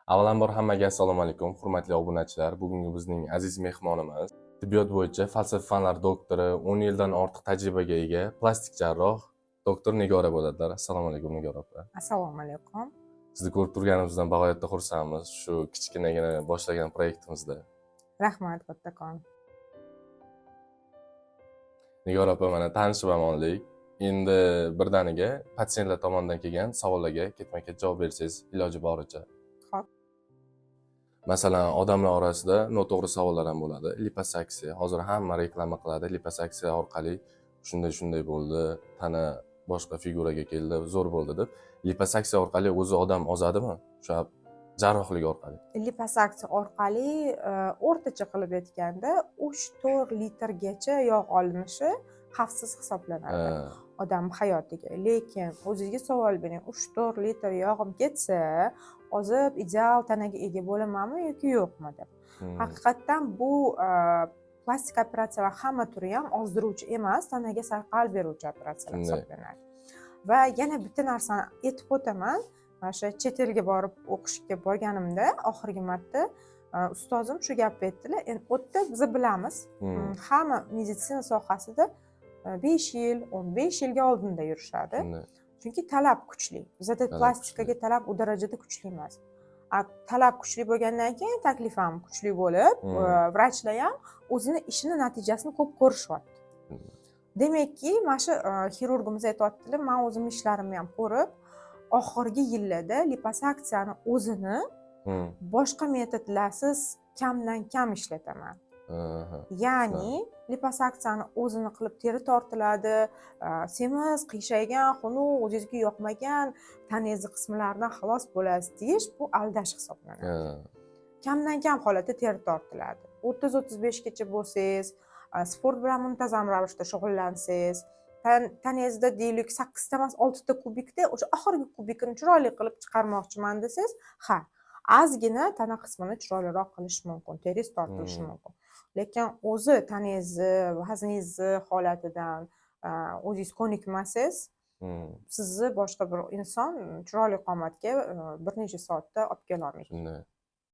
Avvalambor hammaga assalomu alaykum, hurmatli obunachilar. Bugungi bizning aziz mehmonimiz tibbiyot bo'yicha falsafa fanlari doktori, 10 yildan ortiq tajribaga ega plastik jarroh doktor Nigora bo'ladilar. Assalomu alaykum Nigora opa. Assalomu alaykum. Sizni ko'rib turganimizdan bag'oyatda xursandmiz shu kichkinagina boshlagan proyektimizda. Rahmat kattakon. Nigora opa, mana tanishib ham oldik. Endi birdaniga patsientlar tomonidan kelgan savollarga ketma-ket javob bersangiz iloji boricha. Xo'p. Masalan, odamlar orasida noto'g'ri savollar ham bo'ladi. Liposaksiya. Hozir hamma reklama qiladi. Liposaksiya orqali shunday bo'ldi, tana boshqa figuraga keldi, zo'r bo'ldi deb. Liposaksiya orqali o'zi odam ozadimi? O'sha jarrohlik orqali. Liposaksiya orqali o'rtacha qilib aytganda 3-4 litrgacha yog' olinishi xavfsiz hisoblanadi odam hayotiga. Lekin o'zingizga savol bering, 3-4 litr yog'im ketsa, ozib ideal tanaga ega bo'lamanmi yoki yo'qmi deb. Haqiqatdan bu plastik operatsiyalar hamma turi ham ozdiruvchi emas, tanaga sayqal beruvchi operatsiyalar hisoblanadi. Va yana bitta narsani aytib o'taman. O'sha chet elga borib o'qishga borganimda oxirgi marta ustozim shu gapni aytdilar. Endi u yerda biz bilamiz, hamma meditsina sohasida 5 yil, 15 yilga oldinda yurishadi. Chunki talab kuchli. Bizda plastikaga talab u darajada kuchli emas. Talab kuchli bo'lgandan keyin taklif ham kuchli bo'lib, vrachlar ham o'zini ishini natijasini ko'p ko'rishyapti. Demakki, mana shu xirurgimiz aytayotdilar, men o'zim ishlarimni ham ko'rib, oxirgi yillarda liposaksiyani o'zini boshqa metodlarsiz kamdan kam ishlataman. Ya'ni liposaksiyani o'zini qilib teri tortiladi, semiz, qiyshaygan, xunuk, o'zingizga yoqmagan tanangiz qismlaridan xalos bo'lasiz deyish bu aldash hisoblanadi. Kamdan kam holatda teri tortiladi. 30-35 gacha bo'lsangiz, sport bilan muntazam ravishda shug'ullansangiz, tanangizda deylik 8 ta emas 6 ta kubikda o'sha oxirgi kubikni chiroyli qilib chiqarmoqchiman desangiz, ha, ozgina tana qismini chiroyliroq qilish mumkin, teringiz tortilishi mumkin. Lekin o'zi tanangizni, vazningizni holatidan o'zingiz ko'nikmasangiz, sizni boshqa bir inson chiroyli qomatga bir necha soatda olib kela olmaydi.